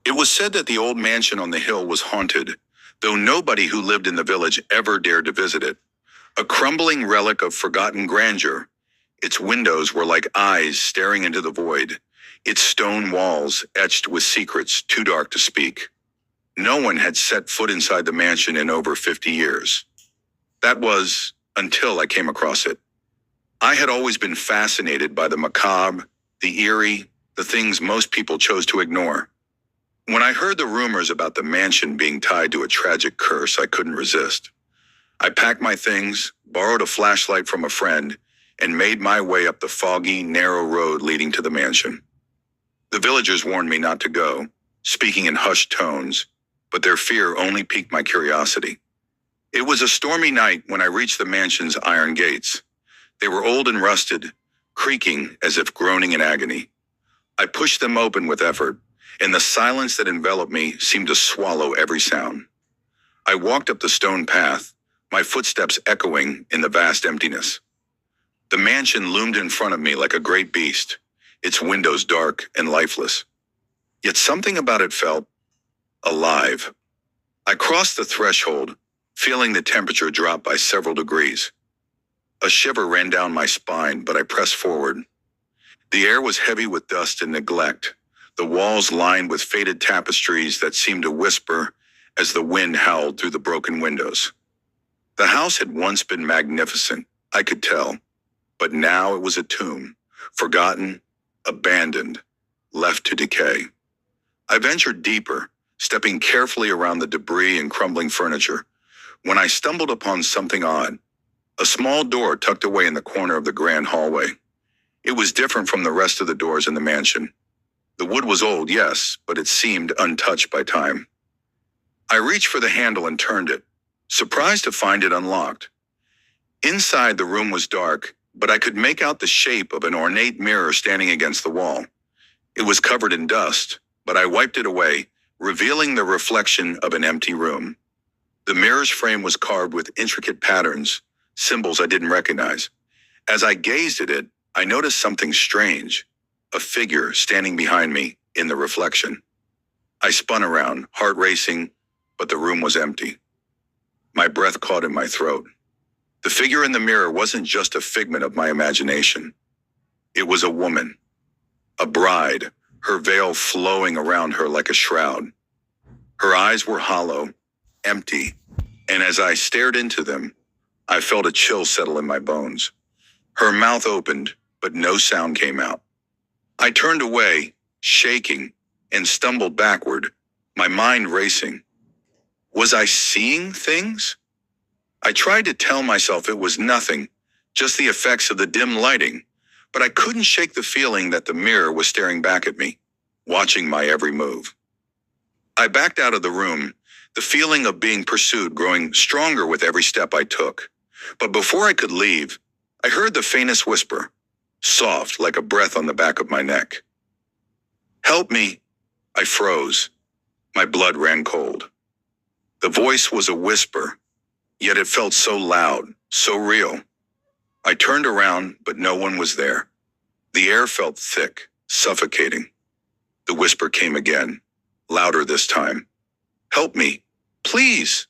It was said that the old mansion on the hill was haunted, though nobody who lived in the village ever dared to visit it. A crumbling relic of forgotten grandeur, its windows were like eyes staring into the void, its stone walls etched with secrets too dark to speak. No one had set foot inside the mansion in over 50 years. That was until I came across it. I had always been fascinated by the macabre, the eerie, the things most people chose to ignore. When I heard the rumors about the mansion being tied to a tragic curse, I couldn't resist. I packed my things, borrowed a flashlight from a friend, and made my way up the foggy, narrow road leading to the mansion. The villagers warned me not to go, speaking in hushed tones, but their fear only piqued my curiosity. It was a stormy night when I reached the mansion's iron gates. They were old and rusted, creaking as if groaning in agony. I pushed them open with effort, and the silence that enveloped me seemed to swallow every sound. I walked up the stone path, my footsteps echoing in the vast emptiness. The mansion loomed in front of me like a great beast, its windows dark and lifeless. Yet something about it felt alive. I crossed the threshold, feeling the temperature drop by several degrees. A shiver ran down my spine, but I pressed forward. The air was heavy with dust and neglect, the walls lined with faded tapestries that seemed to whisper as the wind howled through the broken windows. The house had once been magnificent, I could tell, but now it was a tomb, forgotten, abandoned, left to decay. I ventured deeper, stepping carefully around the debris and crumbling furniture, when I stumbled upon something odd. A small door tucked away in the corner of the grand hallway. It was different from the rest of the doors in the mansion. The wood was old, yes, but it seemed untouched by time. I reached for the handle and turned it, surprised to find it unlocked. Inside, the room was dark, but I could make out the shape of an ornate mirror standing against the wall. It was covered in dust, but I wiped it away, revealing the reflection of an empty room. The mirror's frame was carved with intricate patterns, symbols I didn't recognize. As I gazed at it, I noticed something strange, a figure standing behind me in the reflection. I spun around, heart racing, but the room was empty. My breath caught in my throat. The figure in the mirror wasn't just a figment of my imagination. It was a woman, a bride, her veil flowing around her like a shroud. Her eyes were hollow, empty, and as I stared into them, I felt a chill settle in my bones. Her mouth opened, but no sound came out. I turned away, shaking, and stumbled backward, my mind racing. Was I seeing things? I tried to tell myself it was nothing, just the effects of the dim lighting, but I couldn't shake the feeling that the mirror was staring back at me, watching my every move. I backed out of the room, the feeling of being pursued growing stronger with every step I took. But before I could leave, I heard the faintest whisper, soft like a breath on the back of my neck. "Help me." I froze. My blood ran cold. The voice was a whisper, yet it felt so loud, so real. I turned around, but no one was there. The air felt thick, suffocating. The whisper came again, louder this time. "Help me, please."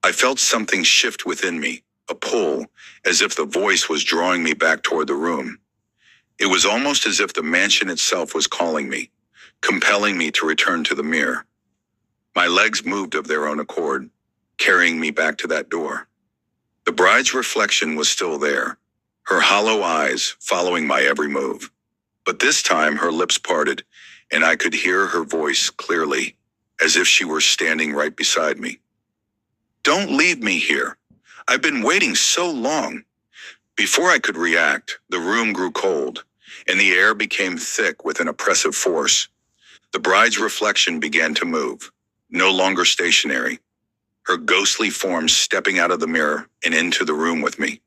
I felt something shift within me, a pull, as if the voice was drawing me back toward the room. It was almost as if the mansion itself was calling me, compelling me to return to the mirror. My legs moved of their own accord, carrying me back to that door. The bride's reflection was still there, her hollow eyes following my every move. But this time her lips parted, and I could hear her voice clearly, as if she were standing right beside me. "Don't leave me here. I've been waiting so long." Before I could react, the room grew cold, and the air became thick with an oppressive force. The bride's reflection began to move, no longer stationary, her ghostly form stepping out of the mirror and into the room with me.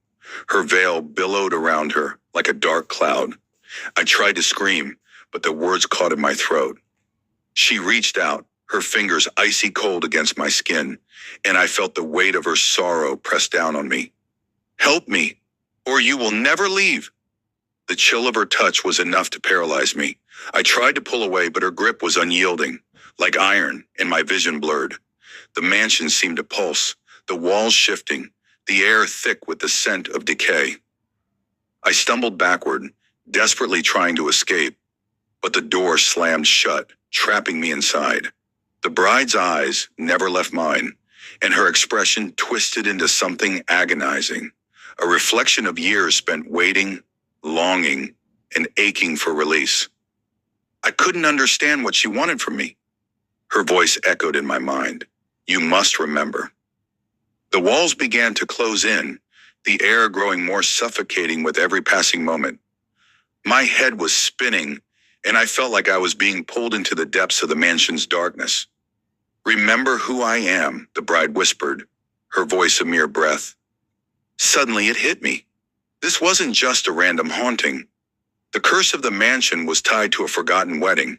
Her veil billowed around her like a dark cloud. I tried to scream, but the words caught in my throat. She reached out, her fingers icy cold against my skin, and I felt the weight of her sorrow press down on me. "Help me, or you will never leave." The chill of her touch was enough to paralyze me. I tried to pull away, but her grip was unyielding, like iron, and my vision blurred. The mansion seemed to pulse, the walls shifting, the air thick with the scent of decay. I stumbled backward, desperately trying to escape, but the door slammed shut, trapping me inside. The bride's eyes never left mine, and her expression twisted into something agonizing, a reflection of years spent waiting, longing, and aching for release. I couldn't understand what she wanted from me. Her voice echoed in my mind. You must remember. The walls began to close in, the air growing more suffocating with every passing moment. My head was spinning, and I felt like I was being pulled into the depths of the mansion's darkness. Remember who I am, the bride whispered, her voice a mere breath. Suddenly it hit me. This wasn't just a random haunting. The curse of the mansion was tied to a forgotten wedding,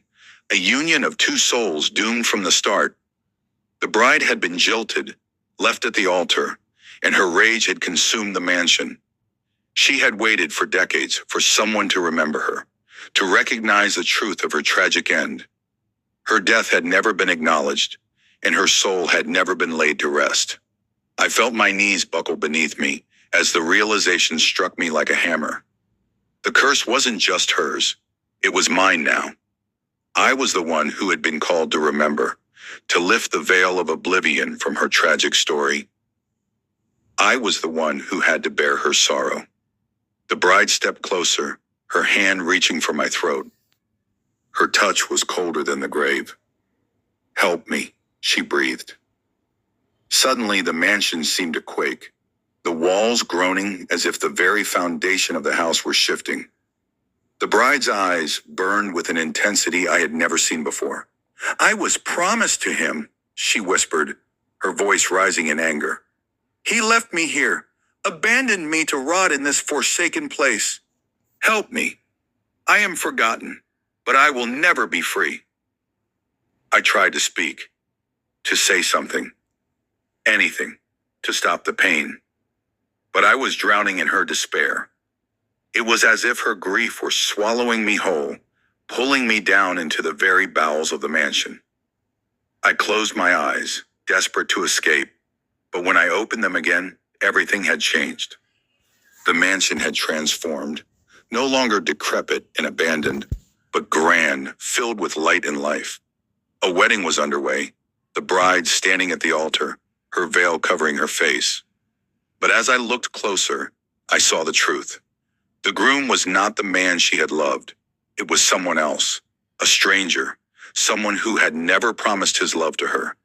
a union of two souls doomed from the start. The bride had been jilted, left at the altar, and her rage had consumed the mansion. She had waited for decades for someone to remember her, to recognize the truth of her tragic end. Her death had never been acknowledged, and her soul had never been laid to rest. I felt my knees buckle beneath me as the realization struck me like a hammer. The curse wasn't just hers, it was mine now. I was the one who had been called to remember, to lift the veil of oblivion from her tragic story. I was the one who had to bear her sorrow. The bride stepped closer, her hand reaching for my throat. Her touch was colder than the grave. Help me, she breathed. Suddenly, the mansion seemed to quake, the walls groaning as if the very foundation of the house were shifting. The bride's eyes burned with an intensity I had never seen before. I was promised to him, she whispered, her voice rising in anger. He left me here, abandoned me to rot in this forsaken place. Help me. I am forgotten, but I will never be free. I tried to speak, to say something, anything, to stop the pain. But I was drowning in her despair. It was as if her grief were swallowing me whole, pulling me down into the very bowels of the mansion. I closed my eyes, desperate to escape, but when I opened them again, everything had changed. The mansion had transformed, no longer decrepit and abandoned, but grand, filled with light and life. A wedding was underway, the bride standing at the altar, her veil covering her face. But as I looked closer, I saw the truth. The groom was not the man she had loved. It was someone else, a stranger, someone who had never promised his love to her.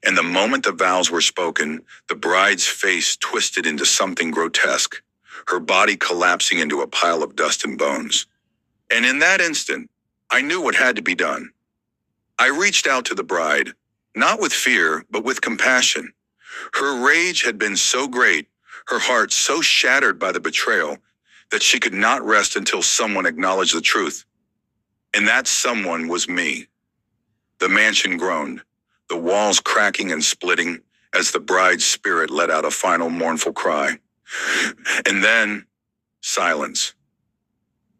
And the moment the vows were spoken, the bride's face twisted into something grotesque, her body collapsing into a pile of dust and bones. And in that instant, I knew what had to be done. I reached out to the bride, not with fear, but with compassion. Her rage had been so great, her heart so shattered by the betrayal, that she could not rest until someone acknowledged the truth. And that someone was me. The mansion groaned, the walls cracking and splitting as the bride's spirit let out a final mournful cry. And then, silence.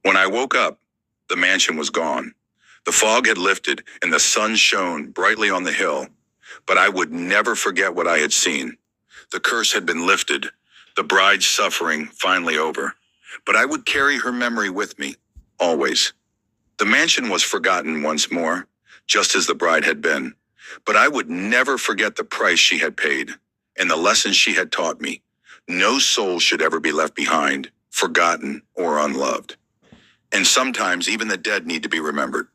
When I woke up, the mansion was gone. The fog had lifted and the sun shone brightly on the hill, but I would never forget what I had seen. The curse had been lifted, the bride's suffering finally over, but I would carry her memory with me, always. The mansion was forgotten once more, just as the bride had been, but I would never forget the price she had paid and the lessons she had taught me. No soul should ever be left behind, forgotten, or unloved. And sometimes even the dead need to be remembered.